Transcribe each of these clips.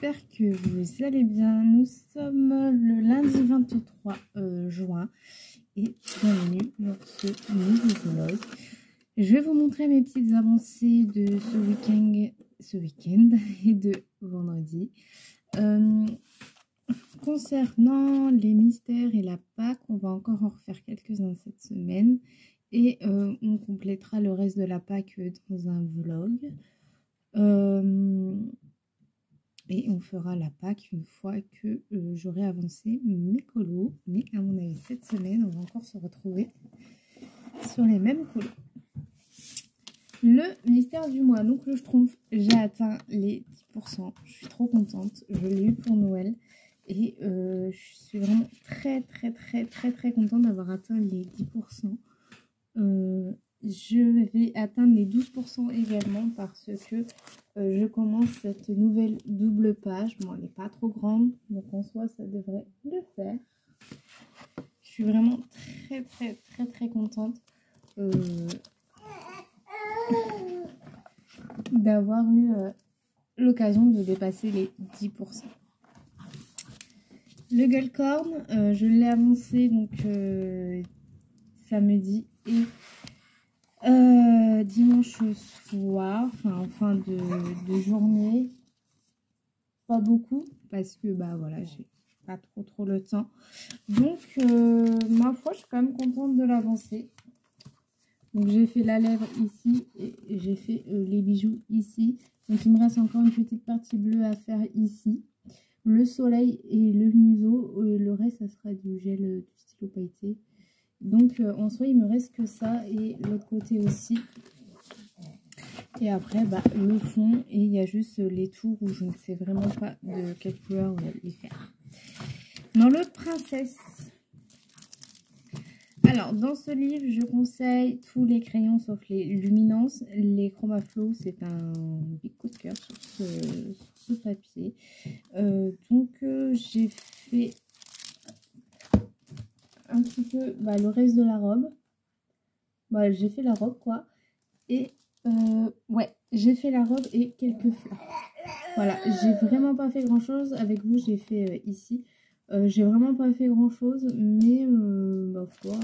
j'espère que vous allez bien. Nous sommes le lundi 23 juin et bienvenue dans ce nouveau vlog. Je vais vous montrer mes petites avancées de ce week-end et de vendredi. Concernant les mystères et la Pâque, on va encore en refaire quelques-uns cette semaine et on complétera le reste de la Pâque dans un vlog. Et on fera la Pâque une fois que j'aurai avancé mes colos. Mais à mon avis, cette semaine, on va encore se retrouver sur les mêmes colos. Le mystère du mois, donc le Schtroumpf, j'ai atteint les 10%. Je suis trop contente. Je l'ai eu pour Noël. Et je suis vraiment très contente d'avoir atteint les 10%. Je vais atteindre les 12% également parce que je commence cette nouvelle double page. Bon, elle n'est pas trop grande, donc en soi ça devrait le faire. Je suis vraiment très contente d'avoir eu l'occasion de dépasser les 10%. Le Gullcorn, je l'ai avancé donc samedi et dimanche soir, enfin en fin de journée. Pas beaucoup parce que bah voilà, j'ai pas trop le temps. Donc ma foi, je suis quand même contente de l'avancer. Donc j'ai fait la lèvre ici et j'ai fait les bijoux ici. Donc il me reste encore une petite partie bleue à faire ici. Le soleil et le museau, le reste ça sera du gel du stylo pailleté. Donc en soi il me reste que ça et l'autre côté aussi. Et après bah, le fond et il y a juste les tours où je ne sais vraiment pas de quelle couleur les faire. Dans le princesse. Alors dans ce livre je conseille tous les crayons sauf les luminances. Les Chromaflow c'est un big coup de cœur sur ce papier. Donc j'ai fait un petit peu bah, le reste de la robe. Bah, j'ai fait la robe quoi. Et ouais, j'ai fait la robe et quelques fleurs. Voilà, j'ai vraiment pas fait grand chose. Avec vous, j'ai fait ici. J'ai vraiment pas fait grand chose, mais ma foi.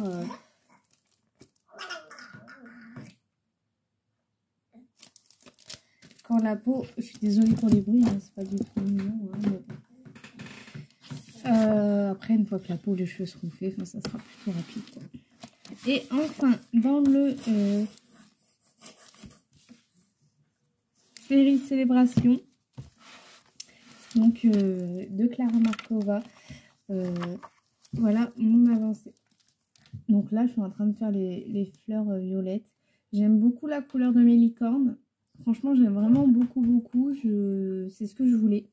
Quand la peau, je suis désolée pour les bruits, hein, c'est pas du tout mignon. Hein, mais... après, une fois que la peau, les cheveux seront faits, ça sera plutôt rapide. Quoi. Et enfin, dans le série Célébration, donc de Clara Markova, voilà mon avancée. Donc là, je suis en train de faire les fleurs violettes. J'aime beaucoup la couleur de mes licornes. Franchement, j'aime vraiment beaucoup. C'est ce que je voulais.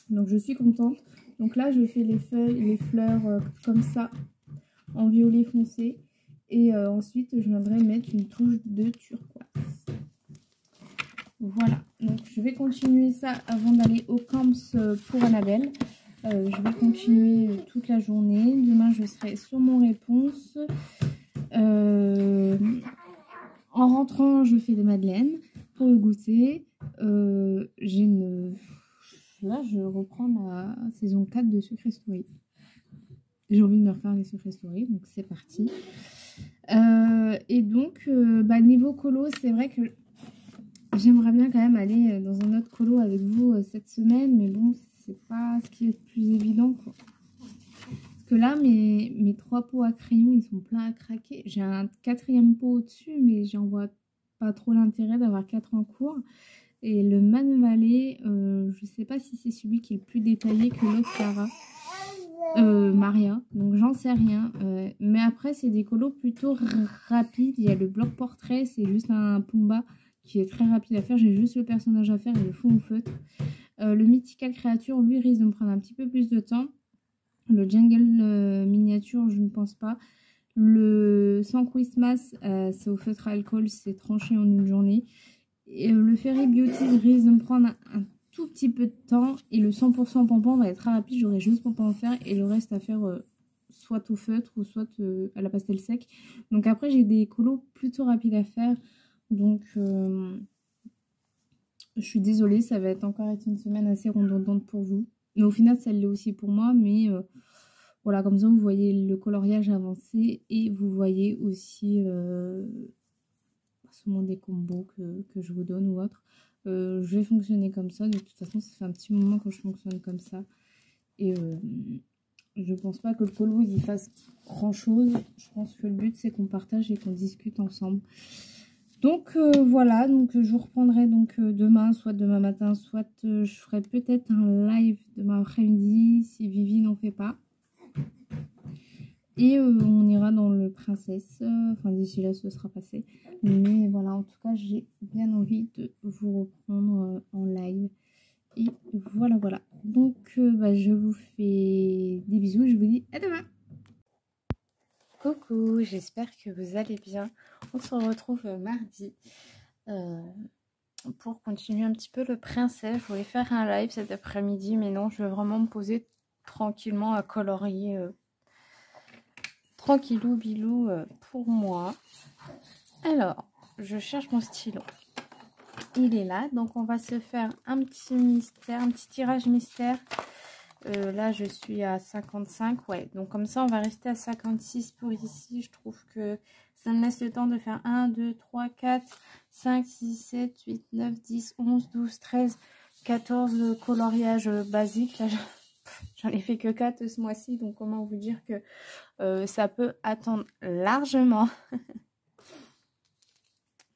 Donc je suis contente. Donc là, je fais les fleurs comme ça, en violet foncé. Et ensuite, je viendrai mettre une touche de turquoise. Voilà. Donc je vais continuer ça avant d'aller au camps pour Annabelle. Je vais continuer toute la journée. Demain, je serai sur mon réponse. En rentrant, je fais des madeleines pour le goûter. Là, je reprends la saison 4 de Secret Story. J'ai envie de me refaire les Secret Story, donc c'est parti. Et donc, bah, niveau colo, c'est vrai que j'aimerais bien quand même aller dans un autre colo avec vous cette semaine, mais bon, c'est pas ce qui est le plus évident, quoi. Parce que là, mes 3 pots à crayon, ils sont pleins à craquer. J'ai un 4e pot au-dessus, mais j'en vois pas trop l'intérêt d'avoir 4 en cours. Et le Man Valley, je sais pas si c'est celui qui est le plus détaillé que l'autre Clara. Maria, donc j'en sais rien. Mais après, c'est des colos plutôt rapides. Il y a le bloc portrait, c'est juste un Pumba qui est très rapide à faire. J'ai juste le personnage à faire et le fond au feutre. Le Mythical Créature, lui, risque de me prendre un petit peu plus de temps. Le Jungle miniature, je ne pense pas. Le Sans Christmas, c'est au feutre alcool, c'est tranché en une journée. Et le Fairy Beauty risque de me prendre un tout petit peu de temps. Et le 100% pompon va être très rapide, j'aurai juste pompon à faire. Et le reste à faire soit au feutre ou soit à la pastel sec. Donc après, j'ai des colos plutôt rapides à faire. Donc Je suis désolée, ça va être encore une semaine assez redondante pour vous. Mais au final, ça l'est aussi pour moi. Mais voilà, comme ça, vous voyez le coloriage avancé. Et vous voyez aussi souvent des combos que je vous donne ou autre. Je vais fonctionner comme ça. De toute façon, ça fait un petit moment que je fonctionne comme ça. Et je pense pas que le colo il fasse grand chose. Je pense que le but c'est qu'on partage et qu'on discute ensemble. Donc voilà, donc je vous reprendrai donc demain, soit demain matin, soit je ferai peut-être un live demain après-midi si Vivi n'en fait pas. Et on ira dans le princesse, enfin d'ici là ce sera passé. Mais voilà, en tout cas j'ai bien envie de vous reprendre en live. Et voilà, voilà. Donc je vous fais des bisous, je vous dis à demain. Coucou, j'espère que vous allez bien. On se retrouve mardi pour continuer un petit peu le princesse. Je voulais faire un live cet après-midi, mais non, je vais vraiment me poser tranquillement à colorier tranquillou bilou pour moi. Alors, je cherche mon stylo. Il est là, donc on va se faire un petit mystère, un petit tirage mystère. Là je suis à 55, ouais, donc comme ça on va rester à 56 pour ici. Je trouve que ça me laisse le temps de faire 1, 2, 3, 4, 5, 6, 7, 8, 9, 10, 11, 12, 13, 14 coloriages basiques. Là j'en ai fait que 4 ce mois-ci, donc comment vous dire que ça peut attendre largement.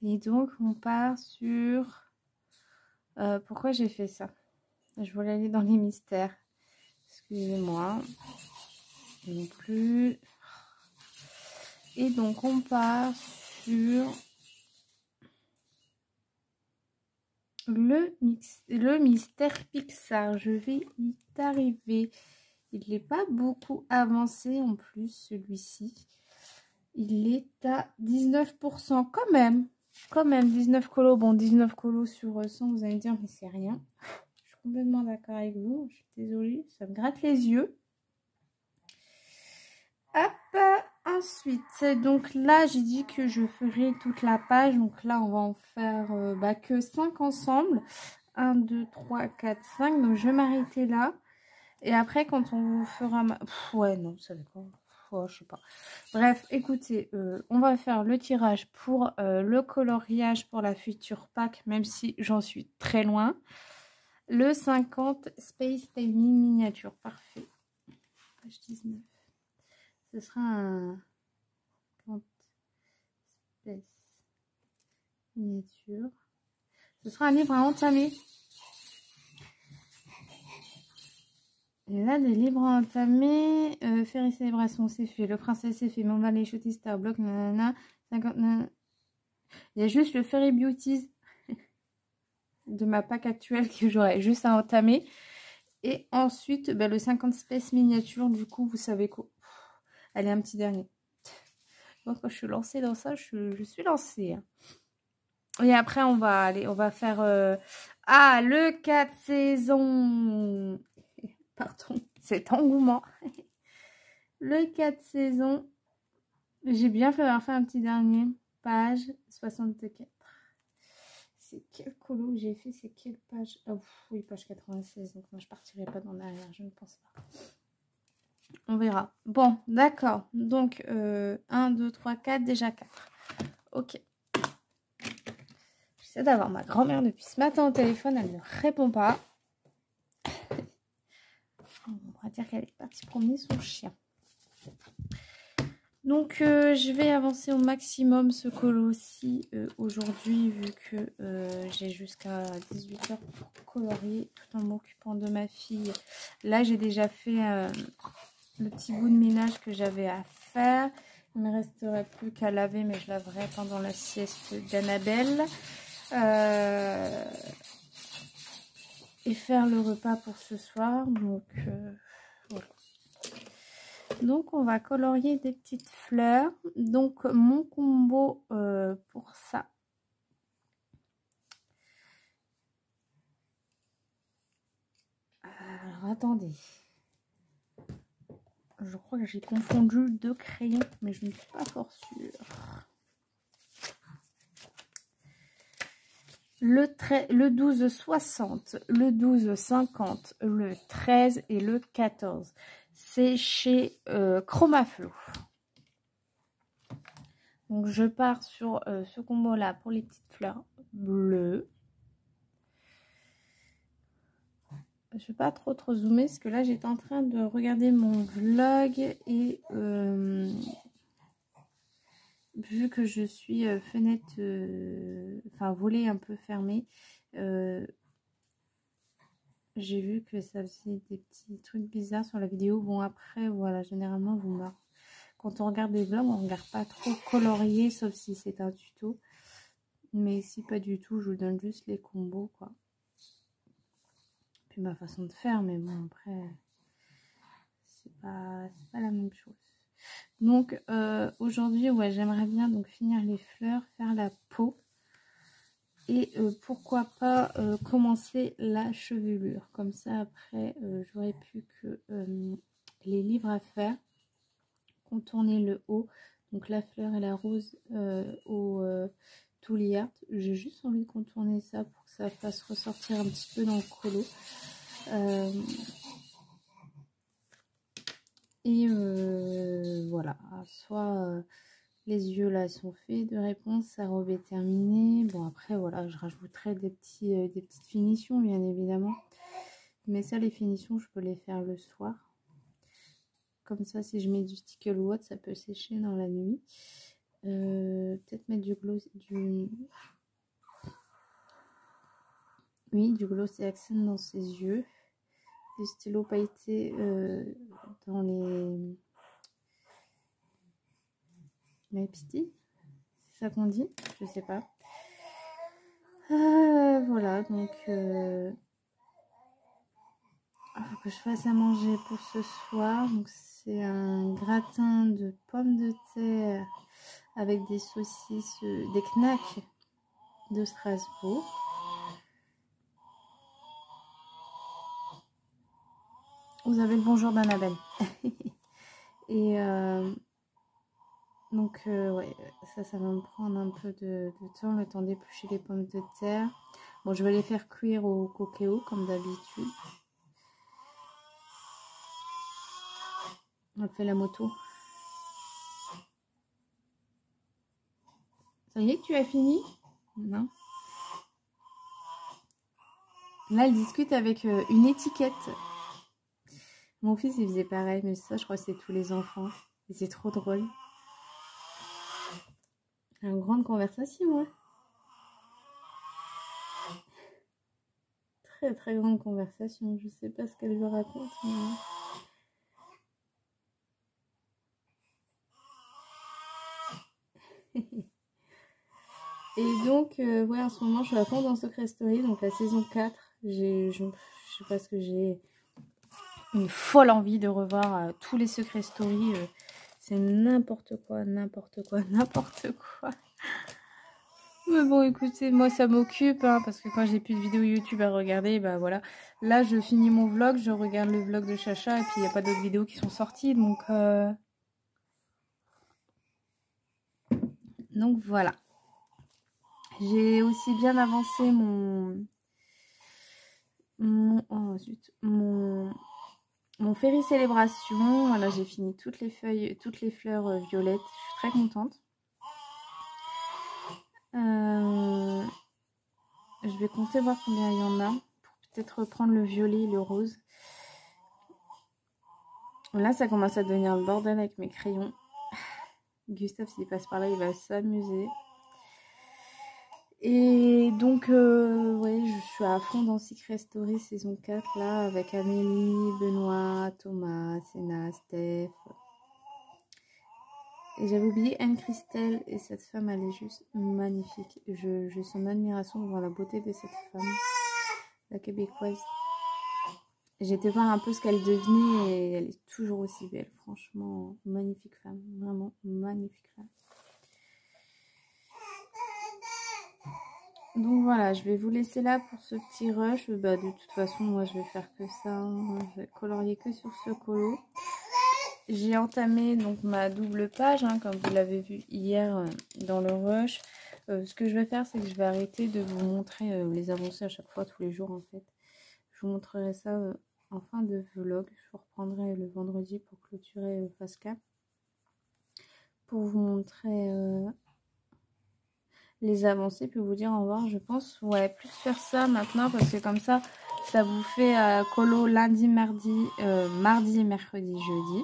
Et donc on part sur... pourquoi j'ai fait ça? Je voulais aller dans les mystères. Excusez-moi. Non plus. Et donc on part sur le mystère Pixar. Je vais y arriver. Il n'est pas beaucoup avancé en plus celui-ci. Il est à 19% quand même. Quand même 19 colos. Bon 19 colos sur 100 vous allez me dire mais c'est rien. Je suis complètement d'accord avec vous. Je suis désolée. Ça me gratte les yeux. Hop, ensuite, donc là, j'ai dit que je ferai toute la page. Donc là, on va en faire que 5 ensemble. 1, 2, 3, 4, 5. Donc, je vais m'arrêter là. Et après, quand on fera... ouais, non, ça dépend. Oh, je sais pas. Bref, écoutez, on va faire le tirage pour le coloriage pour la future pack, même si j'en suis très loin. Le 50 Space Timing Miniature. Parfait. Page 19. Ce sera un espèce miniature. Ce sera un livre à entamer. Et là, des livres à entamer. Fairy Célébration, c'est fait. Le Princesse, c'est fait. Mon Valley Shooting Star Block, nanana. 50, nanana. Il y a juste le Fairy Beauties de ma pack actuelle que j'aurais juste à entamer. Et ensuite, le 50 Space miniature. Du coup, vous savez quoi? Elle est un petit dernier. Donc, quand je suis lancée dans ça, je suis lancée. Hein. Et après, on va faire... le 4 saisons. Pardon, cet engouement. Le 4 saisons. J'ai bien fait avoir fait un petit dernier. Page 64. C'est quel colo que j'ai fait? C'est quelle page? Oh, oui, page 96. Donc, moi, je partirai pas dans l'arrière. Je ne pense pas. On verra. Bon, d'accord. Donc, 1, 2, 3, 4. Déjà 4. Ok. J'essaie d'avoir ma grand-mère depuis ce matin au téléphone. Elle ne répond pas. On va dire qu'elle est partie promener son chien. Donc, je vais avancer au maximum ce colo-ci aujourd'hui, vu que j'ai jusqu'à 18 h pour colorier, tout en m'occupant de ma fille. Là, j'ai déjà fait le petit bout de ménage que j'avais à faire. Il ne me resterait plus qu'à laver, mais je laverai pendant la sieste d'Annabelle. Et faire le repas pour ce soir. Donc, voilà. Donc, on va colorier des petites fleurs. Donc, mon combo pour ça. Alors, attendez. Je crois que j'ai confondu deux crayons, mais je ne suis pas fort sûre. le 12,60, le 12,50, le 13 et le 14. C'est chez Chromaflo. Donc je pars sur ce combo là pour les petites fleurs bleues. Je ne vais pas trop zoomer parce que là j'étais en train de regarder mon vlog et vu que je suis fenêtre, enfin volet un peu fermé, j'ai vu que ça faisait des petits trucs bizarres sur la vidéo. Bon après voilà, généralement quand on regarde des vlogs, on regarde pas trop colorié, sauf si c'est un tuto. Mais si pas du tout, je vous donne juste les combos quoi. Puis ma façon de faire, mais bon après c'est pas la même chose. Donc aujourd'hui ouais, j'aimerais bien donc finir les fleurs, faire la peau et pourquoi pas commencer la chevelure. Comme ça après j'aurais plus que les livres à faire, contourner le haut, donc la fleur et la rose au Touliard. J'ai juste envie de contourner ça pour que ça fasse ressortir un petit peu dans le colo. Et voilà, soit les yeux là sont faits de réponse, sa robe est terminée. Bon après voilà, je rajouterai des petites finitions bien évidemment. Mais ça les finitions je peux les faire le soir. Comme ça si je mets du sticker ou autre ça peut sécher dans la nuit. Peut-être mettre du gloss, du gloss et accent dans ses yeux. Des stylos pailletés dans les pistilles, c'est ça qu'on dit, je sais pas. Voilà donc faut que je fasse à manger pour ce soir. Donc c'est un gratin de pommes de terre avec des saucisses, des knacks de Strasbourg. Vous avez le bonjour d'Annabelle. Et donc ouais, ça va me prendre un peu de temps, le temps d'éplucher les pommes de terre. Bon, je vais les faire cuire au coquéo comme d'habitude. On fait la moto. Ça y est, tu as fini? Non. Là, elle discute avec une étiquette. Mon fils, il faisait pareil, mais ça, je crois que c'est tous les enfants. Et c'est trop drôle. Une grande conversation, hein. Très, très grande conversation. Je sais pas ce qu'elle lui raconte, mais... Et donc, ouais, en ce moment, je suis à fond dans Secret Story, donc la saison 4. Je sais pas ce que j'ai... Une folle envie de revoir tous les Secret Story. C'est n'importe quoi, n'importe quoi, n'importe quoi. Mais bon, écoutez, moi, ça m'occupe, hein, parce que quand j'ai plus de vidéos YouTube à regarder, bah voilà. Là, je finis mon vlog, je regarde le vlog de Chacha, et puis il n'y a pas d'autres vidéos qui sont sorties, donc voilà. J'ai aussi bien avancé mon Féri Célébration. Voilà, j'ai fini toutes les fleurs violettes. Je suis très contente. Je vais compter voir combien il y en a pour peut-être reprendre le violet et le rose. Là, ça commence à devenir le bordel avec mes crayons. Gustave, s'il passe par là, il va s'amuser. Et donc, ouais, je suis à fond dans Secret Story saison 4, là, avec Amélie, Benoît, Thomas, Sénat, Steph. Et j'avais oublié Anne-Christelle, et cette femme, elle est juste magnifique. Je suis en admiration devant la beauté de cette femme, la québécoise. J'étais voir un peu ce qu'elle devenait, et elle est toujours aussi belle. Franchement, magnifique femme, vraiment magnifique femme. Donc voilà, je vais vous laisser là pour ce petit rush. Bah, de toute façon, moi, je vais faire que ça. Hein. Je vais colorier que sur ce colo. J'ai entamé donc ma double page, hein, comme vous l'avez vu hier dans le rush. Ce que je vais faire, c'est que je vais arrêter de vous montrer les avancées à chaque fois, tous les jours en fait. Je vous montrerai ça en fin de vlog. Je vous reprendrai le vendredi pour clôturer phase 4. Pour vous montrer les avancées, puis vous dire au revoir. Je pense, ouais, plus faire ça maintenant parce que comme ça vous fait colo lundi, mardi, mardi, mercredi, jeudi.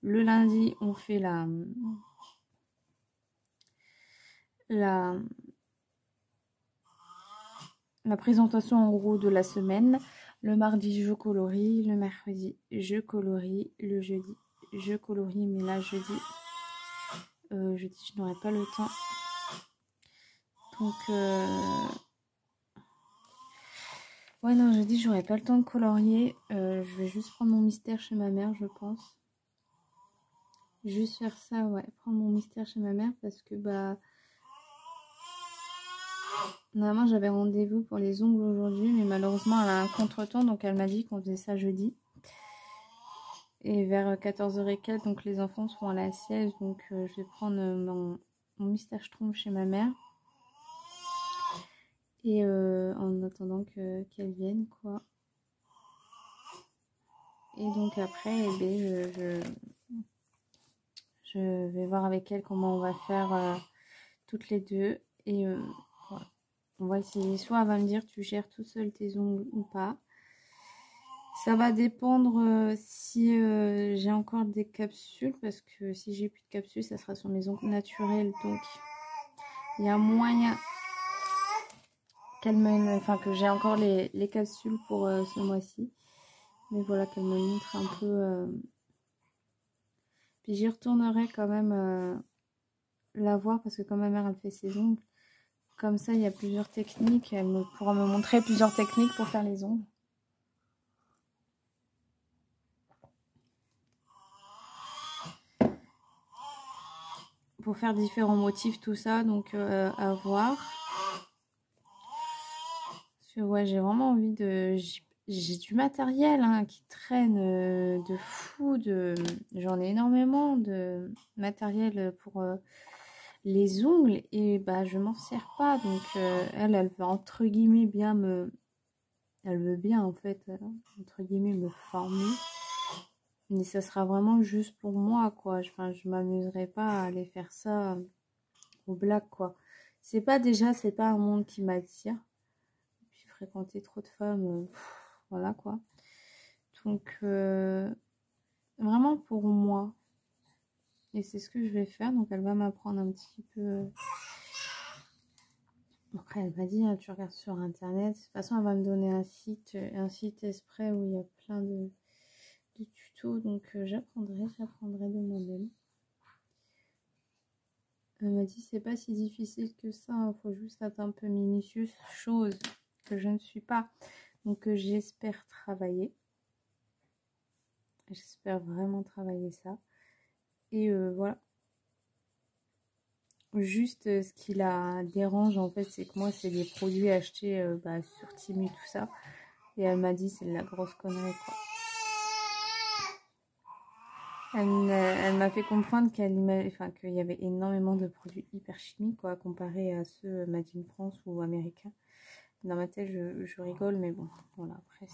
Le lundi, on fait la présentation en gros de la semaine. Le mardi, je colorie. Le mercredi, je colorie. Le jeudi, je colorie. Mais là, jeudi, je n'aurai pas le temps. Donc, ouais, non, jeudi, j'aurai pas le temps de colorier. Je vais juste prendre mon mystère chez ma mère, je pense. Juste faire ça, ouais. Prendre mon mystère chez ma mère parce que, bah... Normalement, j'avais rendez-vous pour les ongles aujourd'hui, mais malheureusement, elle a un contretemps, donc elle m'a dit qu'on faisait ça jeudi. Et vers 14h et quelques, donc les enfants seront à la sieste, donc je vais prendre mon mystère Schtroumpf chez ma mère. Et en attendant qu'elle vienne, quoi. Et donc après, eh bien, je vais voir avec elle comment on va faire toutes les deux. Et voilà. On va essayer. Soit elle va me dire tu gères tout seul tes ongles ou pas. Ça va dépendre si j'ai encore des capsules. Parce que si j'ai plus de capsules, ça sera sur mes ongles naturels. Donc il y a moyen qu'elle me, que j'ai encore les capsules pour ce mois-ci. Mais voilà, qu'elle me montre un peu. Puis j'y retournerai quand même la voir parce que quand ma mère elle fait ses ongles. Comme ça, il y a plusieurs techniques. Elle pourra me montrer plusieurs techniques pour faire les ongles. Pour faire différents motifs, tout ça. Donc, à voir. Parce que, ouais, j'ai vraiment envie de... J'ai du matériel qui traîne de fou. J'en ai énormément de matériel pour les ongles. Et bah, je m'en sers pas. Donc, elle veut entre guillemets bien me... Elle veut bien, en fait, entre guillemets, me former. Mais ça sera vraiment juste pour moi, quoi. Enfin, je m'amuserai pas à aller faire ça aux blagues, quoi. C'est pas un monde qui m'attire. Puis fréquenter trop de femmes, voilà, quoi. Donc, vraiment pour moi. Et c'est ce que je vais faire. Donc, elle va m'apprendre un petit peu. Après, elle m'a dit, tu regardes sur Internet. De toute façon, elle va me donner un site exprès où il y a plein de tutos. Donc, j'apprendrai de moi-même. Elle m'a dit c'est pas si difficile que ça, il faut juste être un peu minutieuse, chose que je ne suis pas. Donc j'espère travailler. J'espère vraiment travailler ça. Et voilà. Juste ce qui la dérange en fait, c'est que moi c'est des produits achetés sur Temu tout ça. Et elle m'a dit c'est de la grosse connerie quoi. Elle m'a fait comprendre qu'il y avait énormément de produits hyper chimiques quoi, comparé à ceux Made in France ou américains. Dans ma tête, je rigole, mais bon, voilà, après,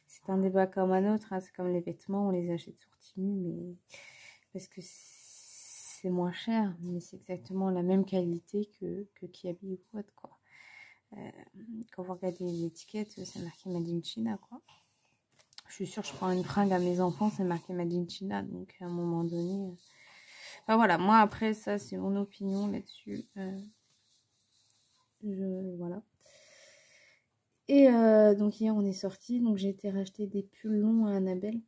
c'est un débat comme un autre. C'est comme les vêtements, on les achète sur Temu, mais parce que c'est moins cher, mais c'est exactement la même qualité que Kiabi ou quoi, quoi. Quand vous regardez l'étiquette, c'est marqué Made in China, quoi. Je suis sûre, je prends une fringue à mes enfants, c'est marqué Made in China, donc à un moment donné... Enfin voilà, moi après, ça, c'est mon opinion là-dessus. Voilà. Et donc hier on est sorti, donc j'ai été racheter des pulls longs à Annabelle.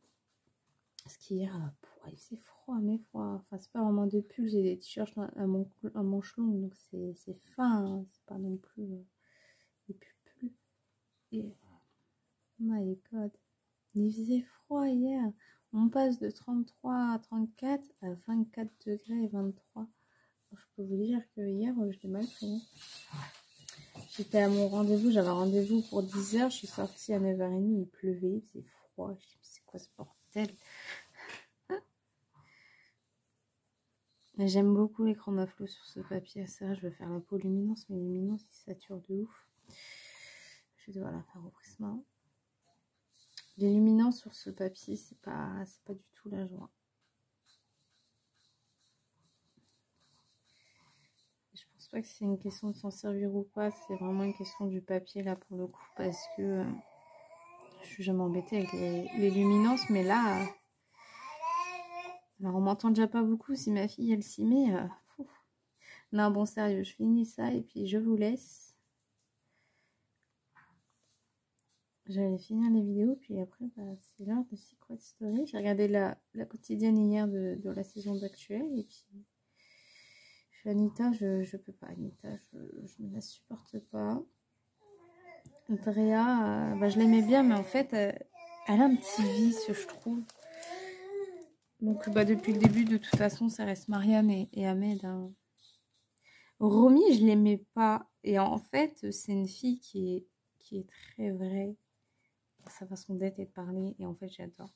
Parce qu'hier, il faisait froid, mais froid. Enfin, c'est pas vraiment des pulls, j'ai des t-shirts à manches longues, donc c'est fin, c'est pas non plus des pulls. Et my god, il faisait froid hier. On passe de 33 à 34 à 24 degrés et 23. Je peux vous dire que hier, j'étais mal pris. J'étais à mon rendez-vous, j'avais rendez-vous pour 10h, je suis sortie à 9h30, il pleuvait, il faisait froid, je me suis dit, c'est quoi ce bordel? J'aime beaucoup les chromaflows sur ce papier. C'est vrai, je vais faire la peau luminance, mais luminance, il sature de ouf. Je vais devoir la faire au Prisma. Les luminances sur ce papier, c'est pas du tout la joie. Je pense pas que c'est une question de s'en servir ou pas. C'est vraiment une question du papier là pour le coup, parce que je suis jamais embêtée avec les luminances, mais là, alors on m'entend déjà pas beaucoup. Si ma fille elle s'y met, non bon sérieux, je finis ça et puis je vous laisse. J'allais finir les vidéos, puis après, bah, c'est l'heure de Secret Story. J'ai regardé la quotidienne hier de la saison actuelle, et puis Anita, je peux pas. Anita, je ne la supporte pas. Andrea, bah, je l'aimais bien, mais en fait, elle a un petit vice, je trouve. Donc, bah, depuis le début, de toute façon, ça reste Marianne et Ahmed. Hein. Romy, je l'aimais pas. Et en fait, c'est une fille qui est très vraie dans sa façon d'être et de parler. Et en fait, j'adore.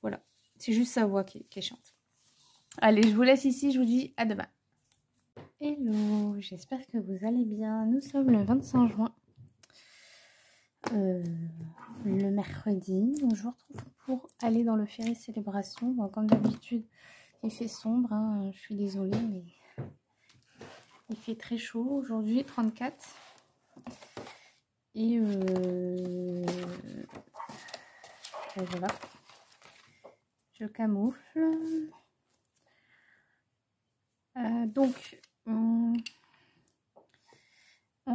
Voilà. C'est juste sa voix qui chante. Allez, je vous laisse ici. Je vous dis à demain. Hello, j'espère que vous allez bien. Nous sommes le 25 juin. Le mercredi. Donc, je vous retrouve pour aller dans le Ferry Célébration. Bon, comme d'habitude, il fait sombre. Hein. Je suis désolée, mais il fait très chaud aujourd'hui, 34. Et voilà. Je camoufle. Donc, on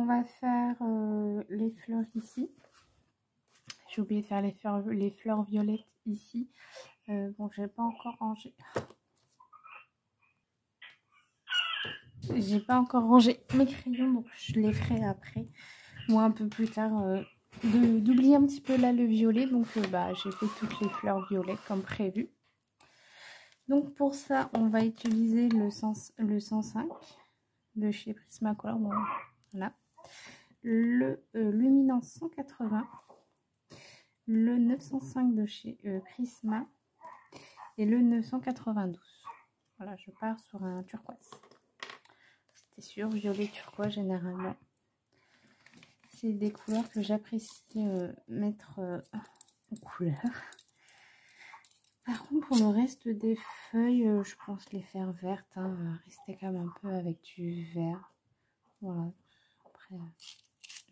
va faire les fleurs ici. J'ai oublié de faire les fleurs violettes ici. Bon, j'ai pas encore rangé. J'ai pas encore rangé mes crayons, donc je les ferai après. Moi, un peu plus tard, d'oublier un petit peu là le violet. Donc, bah, j'ai fait toutes les fleurs violettes comme prévu. Donc, pour ça, on va utiliser le 105 de chez Prismacolor. Bon, voilà. Le Luminance 180. Le 905 de chez Prisma. Et le 992. Voilà, je pars sur un turquoise. C'était sûr, violet turquoise généralement. C'est des couleurs que j'apprécie mettre en couleur. Par contre, pour le reste des feuilles, je pense les faire vertes. Hein, rester quand même un peu avec du vert. Voilà. Après,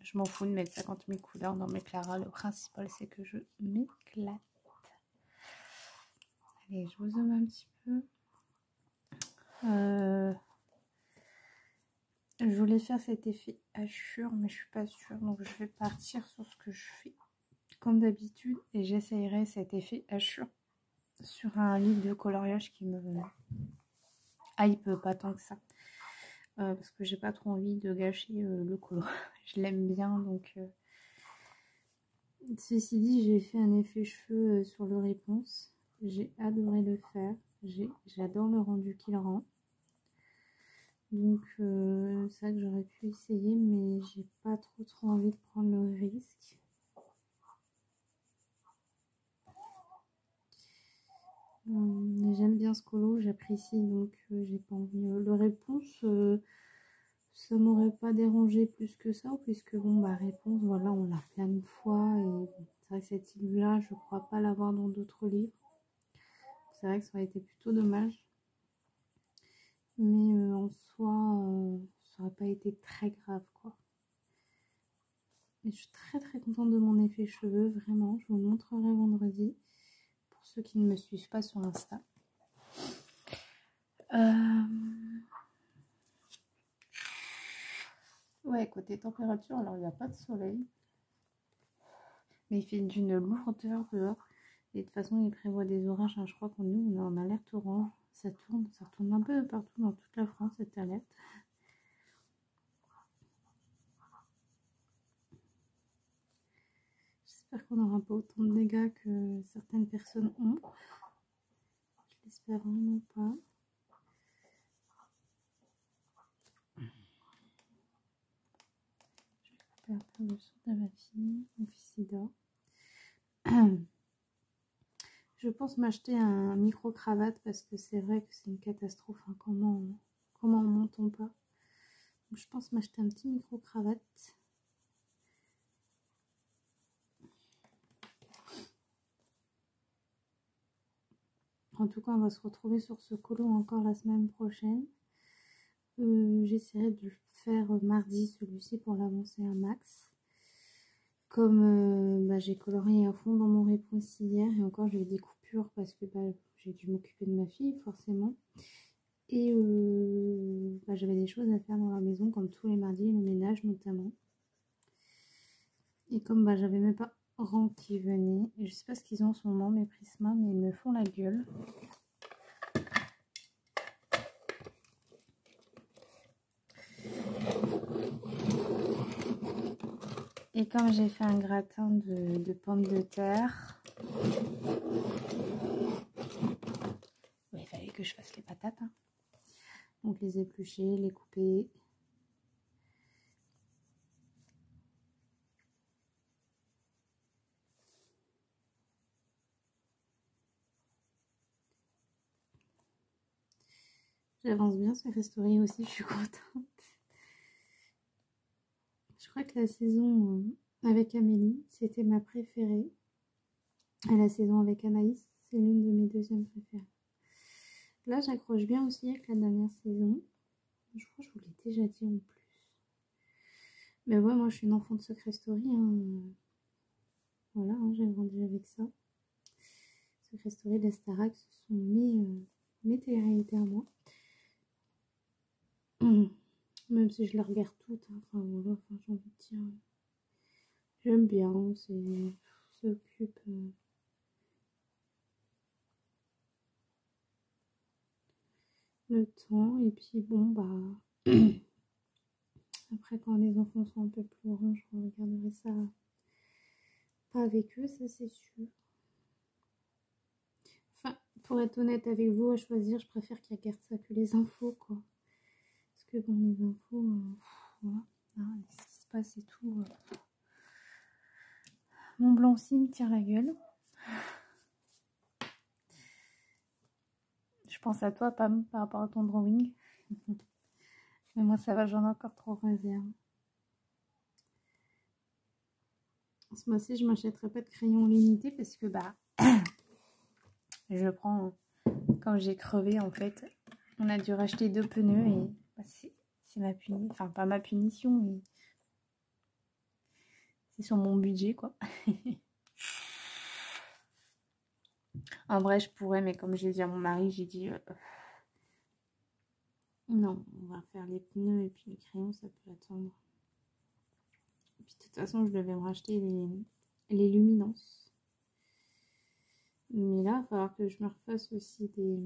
je m'en fous de mettre 50 000 couleurs dans mes claras. Le principal, c'est que je m'éclate. Allez, je vous zoome un petit peu. Je voulais faire cet effet hachure, mais je suis pas sûre. Donc, je vais partir sur ce que je fais comme d'habitude. Et j'essayerai cet effet hachure sur un livre de coloriage qui me hype pas tant que ça. Parce que j'ai pas trop envie de gâcher le color. Je l'aime bien, donc... Ceci dit, j'ai fait un effet cheveux sur le réponse. J'ai adoré le faire. J'adore le rendu qu'il rend. Donc, c'est vrai que j'aurais pu essayer, mais j'ai pas trop envie de prendre le risque. J'aime bien ce colo, j'apprécie, donc j'ai pas envie. Le réponse, ça m'aurait pas dérangé plus que ça, puisque bon, bah, réponse, voilà, on l'a plein de fois. Et c'est vrai que cette île-là, je crois pas l'avoir dans d'autres livres. C'est vrai que ça aurait été plutôt dommage. Mais en soi, ça aurait pas été très grave, quoi. Et je suis très contente de mon effet cheveux, vraiment. Je vous le montrerai vendredi. Pour ceux qui ne me suivent pas sur Insta. Ouais, côté température, alors il n'y a pas de soleil. Mais il fait d'une lourdeur dehors. Et de toute façon, il prévoit des orages. Hein. Je crois qu'on nous, on est en alerte orange. Ça tourne un peu partout dans toute la France, cette alerte. J'espère qu'on n'aura pas autant de dégâts que certaines personnes ont. Je l'espère vraiment pas. Je vais couper un peu le son de ma fille. Mon fils il dort. Je pense m'acheter un micro-cravate parce que c'est vrai que c'est une catastrophe. Hein. Comment on monte pas? Donc, je pense m'acheter un petit micro-cravate. En tout cas, on va se retrouver sur ce colo encore la semaine prochaine. J'essaierai de le faire mardi, celui-ci, pour l'avancer un max. Comme j'ai colorié à fond dans mon réponse hier, et encore j'ai eu des coupures parce que j'ai dû m'occuper de ma fille, forcément. Et j'avais des choses à faire dans la maison, comme tous les mardis, le ménage notamment. Et comme j'avais même pas rang qui venait, et je sais pas ce qu'ils ont en ce moment, mes Prisma, mais ils me font la gueule. Et comme j'ai fait un gratin de pommes de terre, il fallait que je fasse les patates. Hein. Donc les éplucher, les couper. J'avance bien sur Restory aussi, je suis contente. Je crois que la saison avec Amélie, c'était ma préférée. Et la saison avec Anaïs, c'est l'une de mes deuxièmes préférées. Là, j'accroche bien aussi avec la dernière saison. Je crois que je vous l'ai déjà dit en plus. Mais ouais, moi, je suis une enfant de Secret Story. Hein. Voilà, hein, j'ai grandi avec ça. Secret Story, les Starac, ce sont mes téléréalités à moi. Même si je les regarde toutes. Hein. Enfin, voilà, j'ai envie de dire. J'aime bien, s'occupe. Le temps. Et puis, bon, après, quand les enfants sont un peu plus grands, je regarderai ça. Pas avec eux, ça c'est sûr. Enfin, pour être honnête avec vous, à choisir, je préfère qu'ils regardent ça que les infos, quoi. Parce que bon, les infos, voilà, hein, ce qui se passe et tout. Mon blanc aussi me tire la gueule. Je pense à toi, Pam, par rapport à ton drawing. Mais moi, ça va, j'en ai encore trop réserve. Ce mois-ci, je m'achèterai pas de crayon limité parce que je prends quand j'ai crevé en fait. On a dû racheter 2 pneus et c'est ma punition. Enfin, pas ma punition, mais c'est sur mon budget quoi. En vrai, je pourrais, mais comme j'ai dit à mon mari, j'ai dit non, on va faire les pneus et puis les crayons, ça peut attendre. Et puis de toute façon, je devais me racheter les luminances. Mais là, il va falloir que je me refasse aussi des...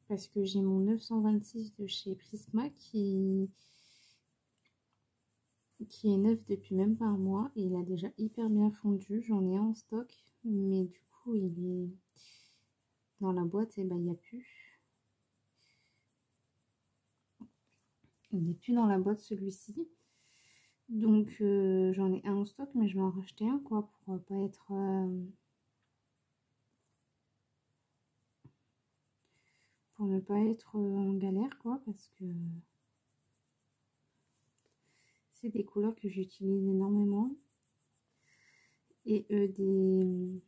Parce que j'ai mon 926 de chez Prisma qui est neuf depuis même pas un mois. Et il a déjà hyper bien fondu. J'en ai un en stock. Mais du coup, il est dans la boîte. Et il n'y a plus. Il n'est plus dans la boîte celui-ci. Donc, j'en ai un en stock. Mais je vais en racheter un quoi. Pour pas être... pour ne pas être en galère quoi, parce que c'est des couleurs que j'utilise énormément et des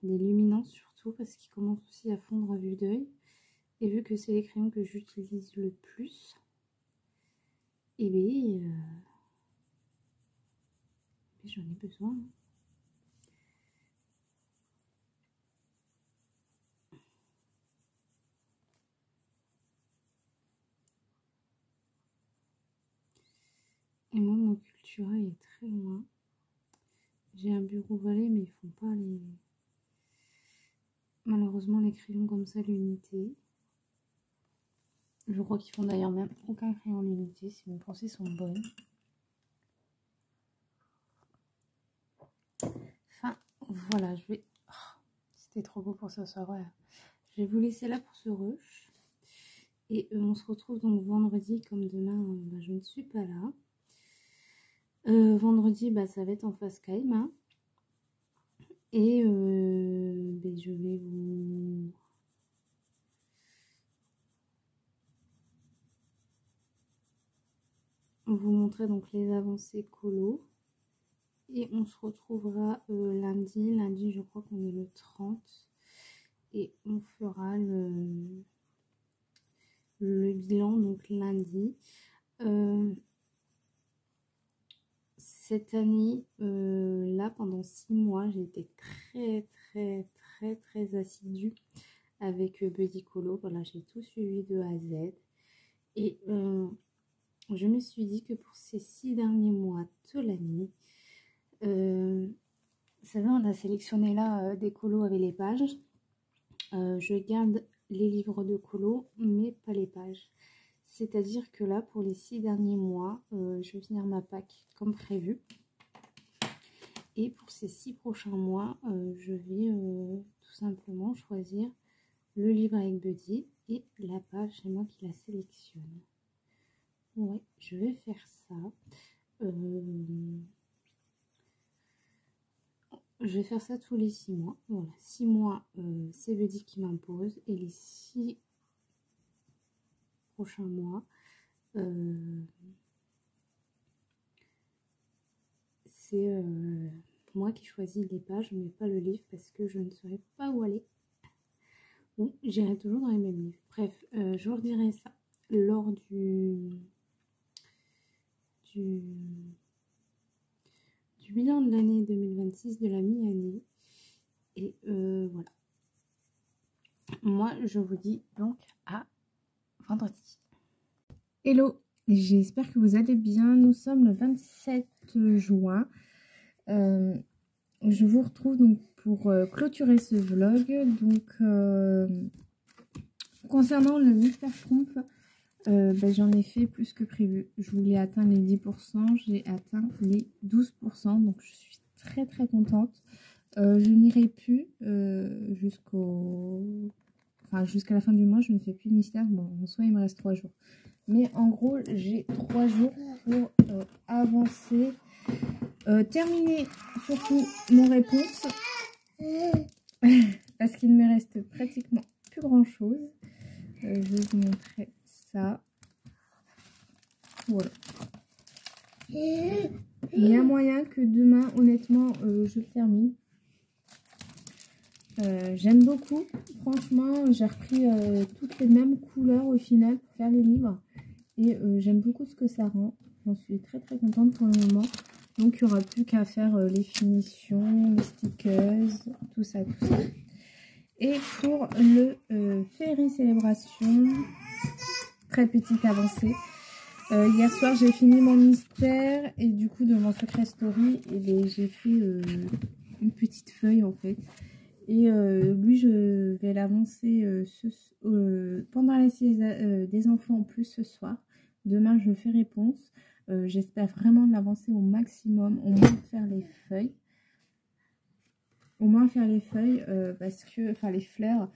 luminances surtout parce qu'ils commencent aussi à fondre à vue d'œil et vu que c'est les crayons que j'utilise le plus et j'en ai besoin. Et moi, mon Cultura est très loin. J'ai un bureau Vallée, mais ils font pas malheureusement les crayons comme ça, l'unité. Je crois qu'ils font d'ailleurs même aucun crayon l'unité, si mes pensées sont bonnes. Enfin, voilà, je vais... Oh, c'était trop beau pour ce soir, ouais. Je vais vous laisser là pour ce rush. Et on se retrouve donc vendredi, comme demain, je ne suis pas là. Vendredi, ça va être en FaceTime. Hein. Et ben, je vais vous montrer donc les avancées colo. Et on se retrouvera lundi. Lundi, je crois qu'on est le 30. Et on fera le bilan donc lundi. Cette année, là, pendant 6 mois, j'ai été très assidue avec Buddy Colo. Voilà, j'ai tout suivi de A à Z. Et je me suis dit que pour ces 6 derniers mois de l'année, vous savez, on a sélectionné là des colos avec les pages. Je garde les livres de colo, mais pas les pages. C'est-à-dire que là, pour les 6 derniers mois, je vais finir ma PAC comme prévu. Et pour ces 6 prochains mois, je vais tout simplement choisir le livre avec Buddy et la page, c'est moi qui la sélectionne. Ouais, je vais faire ça. Je vais faire ça tous les 6 mois. Voilà, 6 mois, c'est Buddy qui m'impose. Et les 6 prochains mois, c'est moi qui choisis les pages, mais pas le livre parce que je ne saurais pas où aller. Bon, j'irai toujours dans les mêmes livres. Bref, je vous redirai ça lors du bilan de l'année 2026, de la mi-année. Et voilà. Moi, je vous dis donc à vendredi. Hello, j'espère que vous allez bien. Nous sommes le 27 juin. Je vous retrouve donc pour clôturer ce vlog. Donc, concernant le Mr. Trump, j'en ai fait plus que prévu. Je voulais atteindre les 10%, j'ai atteint les 12%. Donc, je suis très contente. Je n'irai plus jusqu'à la fin du mois. Je ne fais plus de mystère. Bon, en soi, il me reste 3 jours. Mais en gros, j'ai 3 jours pour avancer. Terminer surtout mon réponse. Parce qu'il me reste pratiquement plus grand chose. Je vais vous montrer ça. Voilà. Il y a moyen que demain, honnêtement, je le termine. J'aime beaucoup. Franchement, j'ai repris toutes les mêmes couleurs au final pour faire les livres. Et j'aime beaucoup ce que ça rend. J'en suis très contente pour le moment. Donc, il n'y aura plus qu'à faire les finitions, les stickers, tout ça. Et pour le Fairy Célébration, très petite avancée. Hier soir, j'ai fini mon mystère et du coup, de mon Secret Story, j'ai fait une petite feuille en fait. Et lui, je vais l'avancer pendant la sieste des enfants en plus ce soir. Demain, je fais réponse. J'espère vraiment l'avancer au maximum, au moins faire les feuilles. Parce que, enfin les fleurs,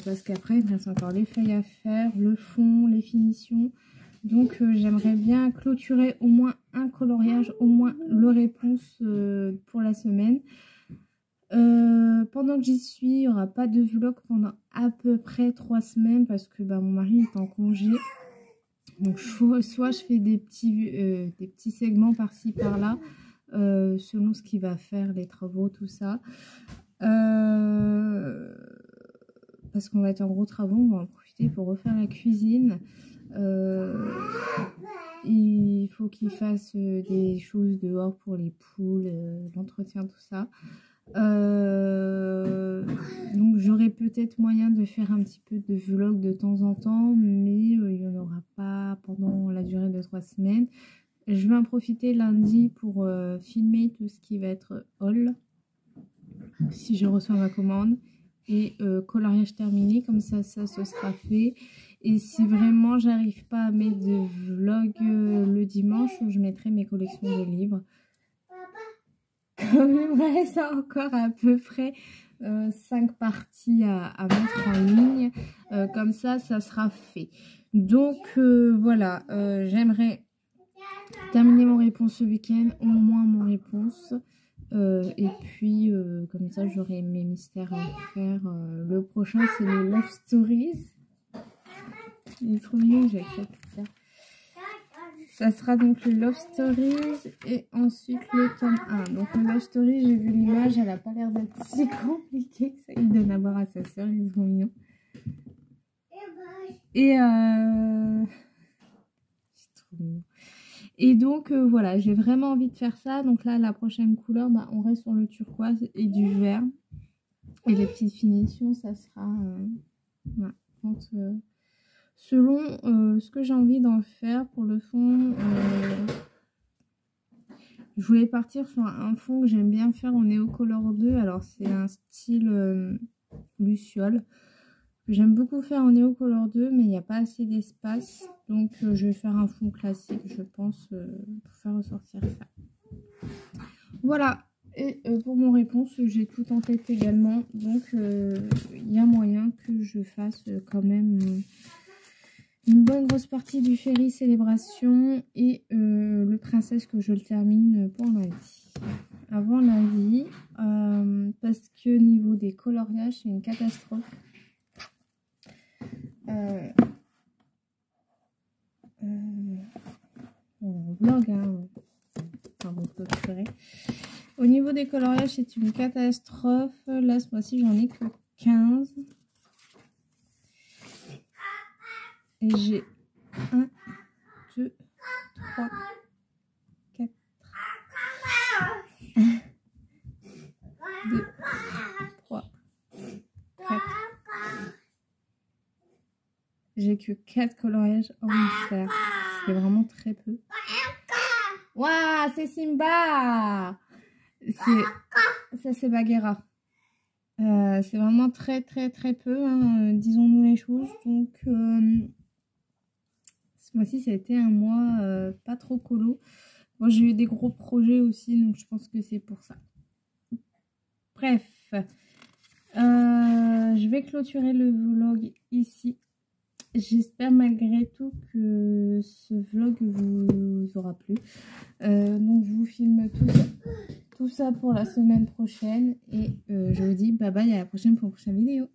parce qu'après, il me reste encore les feuilles à faire, le fond, les finitions. Donc, j'aimerais bien clôturer au moins un coloriage, au moins le réponse pour la semaine. Pendant que j'y suis, il n'y aura pas de vlog pendant à peu près 3 semaines parce que mon mari est en congé. Donc soit je fais des petits segments par-ci par-là selon ce qu'il va faire, les travaux, tout ça. Parce qu'on va être en gros travaux, on va en profiter pour refaire la cuisine. Il faut qu'il fasse des choses dehors pour les poules, l'entretien, tout ça. Donc j'aurai peut-être moyen de faire un petit peu de vlog de temps en temps, mais il n'y en aura pas pendant la durée de 3 semaines. Je vais en profiter lundi pour filmer tout ce qui va être haul, si je reçois ma commande, et coloriage terminé, comme ça ce sera fait. Et si vraiment j'arrive pas à mettre de vlog le dimanche, je mettrai mes collections de livres. Comme il me reste encore à peu près 5 parties à mettre en ligne, comme ça sera fait. Donc voilà, j'aimerais terminer mon réponse ce week-end, au moins mon réponse. Et puis, comme ça, j'aurai mes mystères à faire. Le prochain, c'est le Love Stories. Il est trop mignon, j'accepte ça. Ça sera donc le Love Stories et ensuite le tome 1. Donc le Love Stories, j'ai vu l'image, elle a pas l'air d'être si compliquée que ça. Il donne à boire à sa soeur, ils sont mignons. Et c'est trop mignon. Et donc voilà, j'ai vraiment envie de faire ça. Donc là, la prochaine couleur, bah, on reste sur le turquoise et du vert. Et les petites finitions, ça sera voilà, selon ce que j'ai envie d'en faire. Pour le fond, je voulais partir sur un fond que j'aime bien faire en Neocolor 2. Alors c'est un style Luciole que j'aime beaucoup faire en Neocolor 2, mais il n'y a pas assez d'espace. Donc je vais faire un fond classique, je pense, pour faire ressortir ça. Voilà. Et pour mon réponse, j'ai tout en tête également. Donc il y a moyen que je fasse quand même une bonne grosse partie du Ferry Célébration et le Princesse que je le termine pour lundi. Avant lundi, parce que niveau des coloriages, c'est une catastrophe. On vlog, hein. Enfin, bon, je ferai. Au niveau des coloriages, c'est une catastrophe. Là, ce mois-ci, j'en ai que 15. Et j'ai 1, 2, 3, 4, 2, 3, 4. J'ai que 4 coloriages en mystère. C'est vraiment très peu. Waouh, c'est Simba! Ça, c'est Bagheera. C'est vraiment très peu, hein, disons-nous les choses. Donc, ce mois-ci, ça a été un mois pas trop colo. Bon, j'ai eu des gros projets aussi, donc je pense que c'est pour ça. Bref, je vais clôturer le vlog ici. J'espère malgré tout que ce vlog vous aura plu. Donc je vous filme tout ça pour la semaine prochaine. Et je vous dis bye bye, à la prochaine pour une prochaine vidéo.